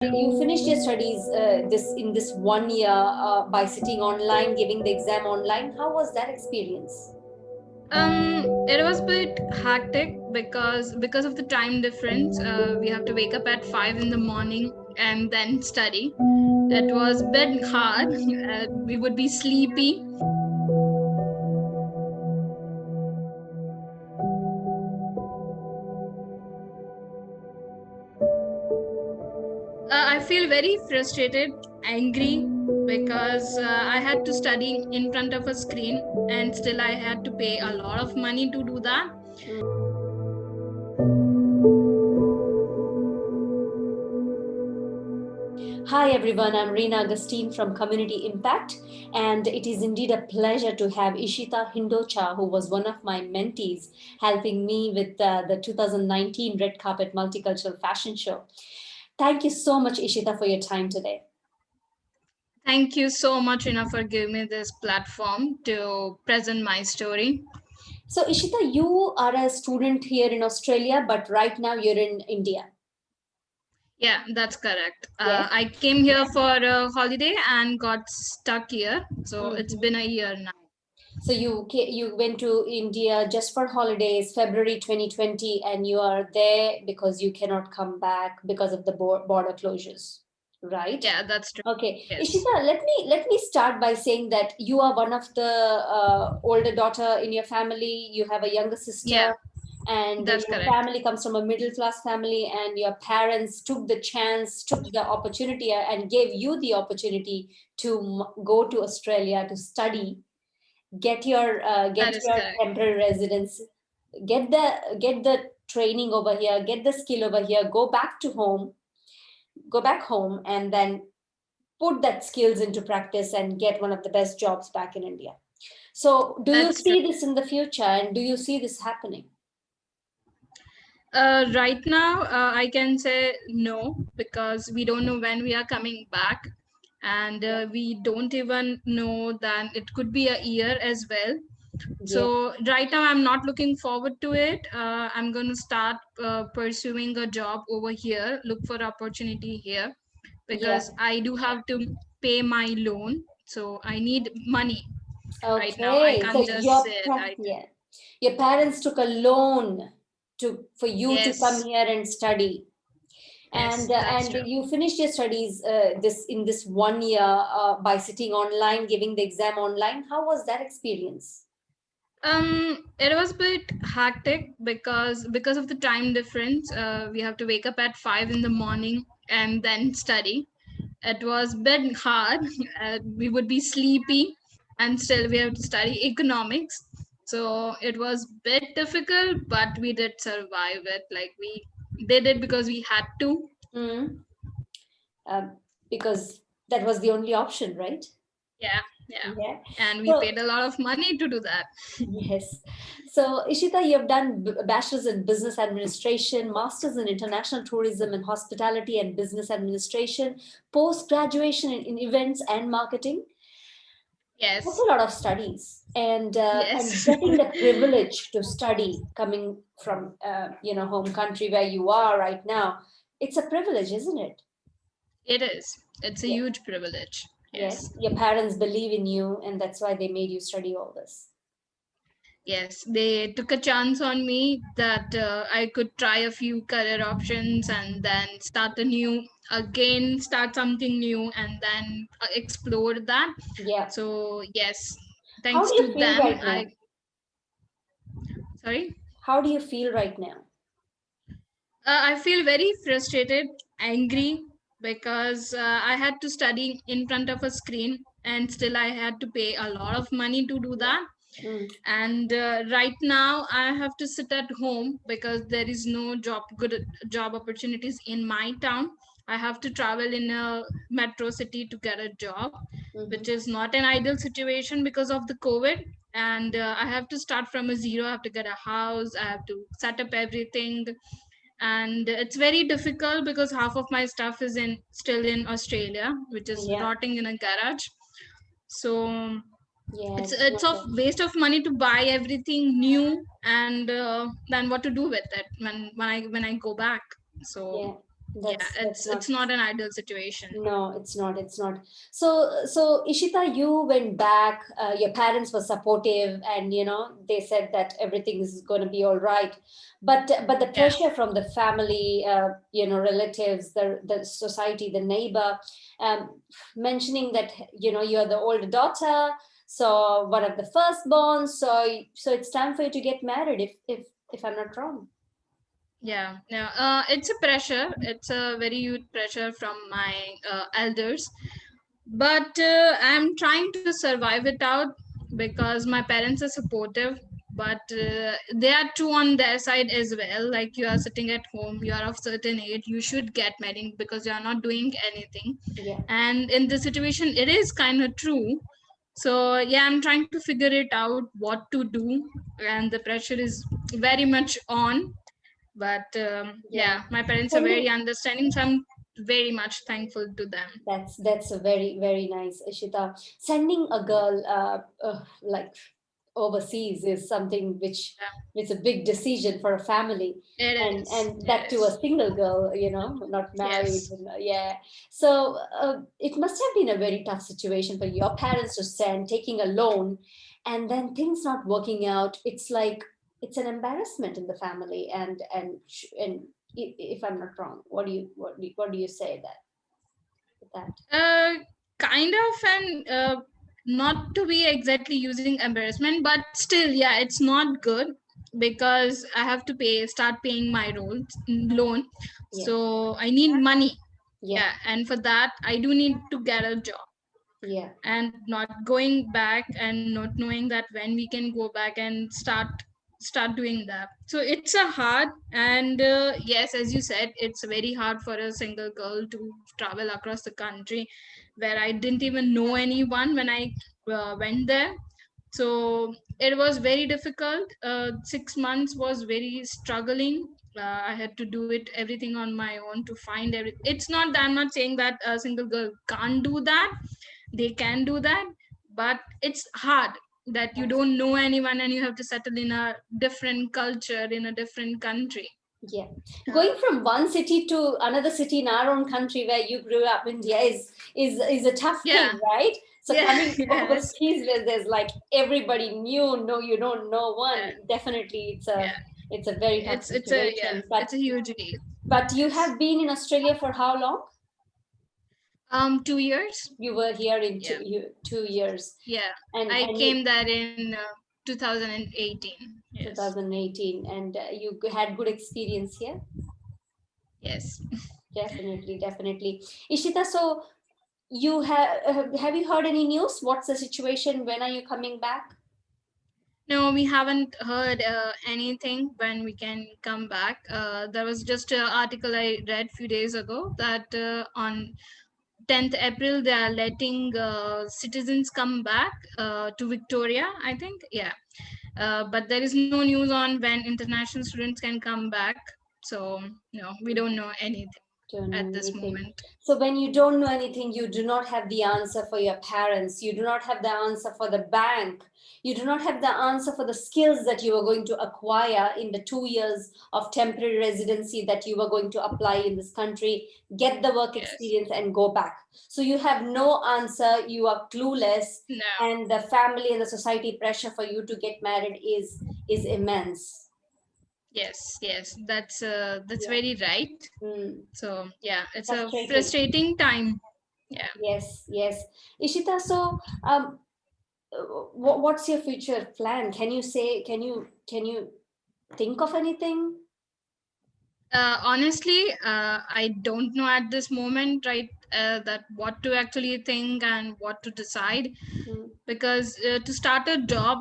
You finished your studies this 1 year by sitting online, giving the exam online. How was that experience? It was a bit hectic because of the time difference. We have to wake up at 5 in the morning and then study. It was a bit hard. We would be sleepy. I feel very frustrated, angry because I had to study in front of a screen and still I had to pay a lot of money to do that. Hi everyone, I'm Reena Agustine from Community Impact, and it is indeed a pleasure to have Ishita Hindocha, who was one of my mentees, helping me with the 2019 Red Carpet Multicultural Fashion Show. Thank you so much, Ishita, for your time today. Thank you so much, Ina, for giving me this platform to present my story. So, Ishita, you are a student here in Australia, but right now you're in India. Yeah, that's correct. Yes. I came here for a holiday and got stuck here. So it's been a year now. So you went to India just for holidays, February 2020, and you are there because you cannot come back because of the border closures, right? Yeah, that's true. Okay, Yes. Ishita, let me start by saying that you are one of the older daughter in your family. You have a younger sister. Yeah, And that's your correct. family comes from a middle class family, and your parents took the chance, took the opportunity, and gave you the opportunity to go to Australia to study, get your That is correct. temporary residence, get the training over here, get the skill over here, go back home, and then put that skills into practice and get one of the best jobs back in India. So do you That's true. see this in the future, and do you see this happening? Right now, I can say no because we don't know when we are coming back, and we don't even know that it could be a year as well. So right now, I'm not looking forward to it. I'm going to start pursuing a job over here, look for opportunity here because I do have to pay my loan. So I need money right now. I Okay, so can't just sit. your parents took a loan for you to come Yes, here and study. yes, that's And true. you finished your studies this 1 year by sitting online, giving the exam online. How was that experience? It was a bit hectic because of the time difference. We have to wake up at 5 in the morning and then study. It was a bit hard. We would be sleepy, and still we have to study economics. So it was a bit difficult, but we did survive it. Like we did it because we had to. Mm. Because that was the only option, right? Yeah, yeah. Yeah. And we So paid a lot of money to do that. yes. So, Ishita, you have done bachelor's in business administration, master's in international tourism and hospitality and business administration, post graduation in events and marketing. That's Yes, a lot of studies, and yes. getting the privilege to study, coming from home country where you are right now. It's a privilege, isn't it? It is. It's a Yeah. huge privilege. Yes, Yes. your parents believe in you, and that's why they made you study all this. Yes, they took a chance on me that I could try a few career options and then start something new and then explore that. Yeah. So, yes, How thanks do you to feel them, right now? sorry, How do you feel right now? I feel very frustrated, angry because I had to study in front of a screen and still I had to pay a lot of money to do that. Mm. And right now I have to sit at home because there is no good job opportunities in my town. I have to travel in a metro city to get a job, which is not an ideal situation because of the COVID. And I have to start from a zero. I have to get a house, I have to set up everything, and it's very difficult because half of my stuff is in still in Australia, which is Yeah. rotting in a garage. So Yeah, it's it's not it's of that. waste of money to buy everything new, and then what to do with it when I go back. So Yeah. Yeah, That's not. it's not an ideal situation. No, it's not. It's not. So Ishita, you went back. Your parents were supportive, and they said that everything is going to be all right. But the Yeah. pressure from the family, relatives, the society, the neighbor, mentioning that you're the older daughter, so one of the firstborn. So it's time for you to get married. If I'm not wrong. Yeah, yeah. It's a pressure. It's a very huge pressure from my elders, but I'm trying to survive it out because my parents are supportive. But they are true on their side as well. Like, you are sitting at home, you are of certain age, you should get married because you are not doing anything. Yeah. And in this situation, it is kind of true. So yeah, I'm trying to figure it out what to do, and the pressure is very much on. But Yeah. yeah, my parents are very Sending understanding, so I'm very much thankful to them. That's a very nice, Ishita. Sending a girl like overseas is something which Yeah, it's a big decision for a family, it is. and It that to a is. single girl, not married. Yes. Yeah. So it must have been a very tough situation for your parents to send, taking a loan, and then things not working out. It's like it's an embarrassment in the family, and if I'm not wrong, what do you say that? Uh, Kind of, and not to be exactly using embarrassment, but still, yeah, it's not good because I have to start paying my loan. Yeah. So I need money. Yeah. Yeah, and for that, I do need to get a job. Yeah. And not going back and not knowing that when we can go back and start doing that, so it's a hard. And yes, as you said, it's very hard for a single girl to travel across the country where I didn't even know anyone when I went there. So it was very difficult. 6 months was very struggling. I had to do it everything on my own to find everything. It's not that I'm not saying that a single girl can't do that, they can do that, but it's hard that you don't know anyone and you have to settle in a different culture in a different country. Yeah. uh, Going from one city to another city in our own country where you grew up, India, is a tough yeah. thing, right? So Yeah. coming Yes. overseas where there's like everybody new, no, you don't know one. Yeah. Definitely, Yeah. it's a very tough It's a, yeah, situation. it's a huge deal. But you Yes. have been in Australia for how long? 2 years. You were here in Yeah. 2 years, Yeah. I and you came there in 2018. Yes. 2018, and you had good experience here. Yes. Definitely, definitely. Ishita, so you have you heard any news? What's the situation? When are you coming back? No, we haven't heard anything when we can come back. There was just an article I read few days ago that on 10th April they are letting citizens come back to Victoria, I think. Yeah. But there is no news on when international students can come back. So, no, we don't know anything Don't know at this anything. moment. So when you don't know anything, you do not have the answer for your parents. You do not have the answer for the bank. You do not have the answer for the skills that you are going to acquire in the 2 years of temporary residency that you are going to apply in this country, get the work Yes. experience and go back. So you have no answer. You are clueless, No. and the family and the society pressure for you to get married is immense. Yes, yes, that's Yeah. very right. Hmm. So yeah, it's a Frustrating. frustrating time. Yeah. Yes, yes. Ishita, so what's your future plan? Can you say, can you think of anything? Honestly, I don't know at this moment, right? That what to actually think and what to decide, Hmm. because to start a job,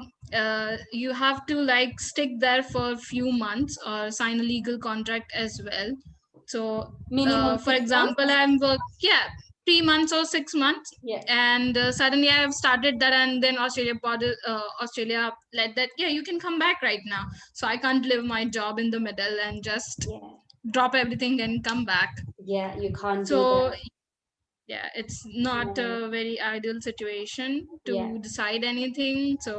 you have to like stick there for a few months or sign a legal contract as well. So, Minimum for 6 months? example, yeah, 3 months or 6 months, Yeah, and suddenly I have started that, and then Australia let that, yeah, you can come back right now. So I can't leave my job in the middle and just yeah, drop everything and come back. yeah. You can't do So that. yeah, it's not No. a very ideal situation Yeah. to decide anything. So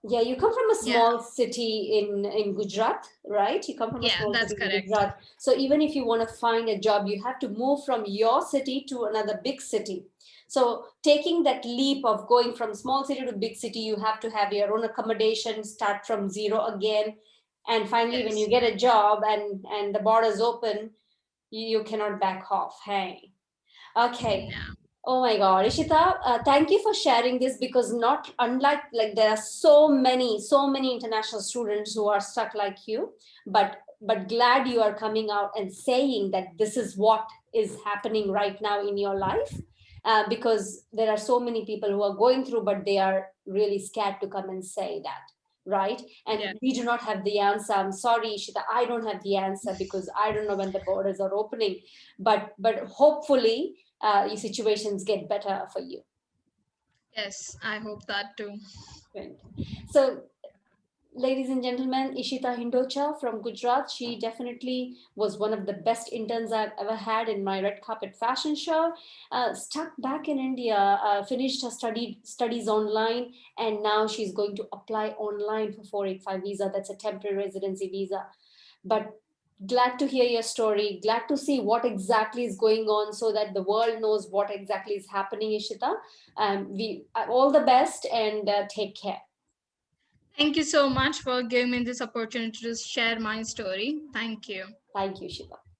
Yeah, you come from a Yeah, small city in Gujarat, right? You come from a yeah, small that's city in correct. Gujarat. So even if you want to find a job, you have to move from your city to another big city. So taking that leap of going from small city to big city, you have to have your own accommodation, start from zero again. And finally, when you Yes. get a job and the borders open, you cannot back off. Hey. Okay. Yeah. Oh my God, Ishita, thank you for sharing this because not unlike like there are so many international students who are stuck like you, but glad you are coming out and saying that this is what is happening right now in your life, because there are so many people who are going through, but they are really scared to come and say that, right? Yeah. And we do not have the answer. I'm sorry, Ishita, I don't have the answer because I don't know when the borders are opening, but hopefully your situations get better for you. Yes, I hope that too. Right. So, ladies and gentlemen, Ishita Hindocha from Gujarat, she definitely was one of the best interns I've ever had in my red carpet fashion show. Stuck back in India, finished her studies online, and now she's going to apply online for 485 visa. That's a temporary residency visa. But glad to hear your story, glad to see what exactly is going on so that the world knows what exactly is happening, Ishita. We all the best and take care. Thank you so much for giving me this opportunity to share my story. Thank you. Thank you, Ishita.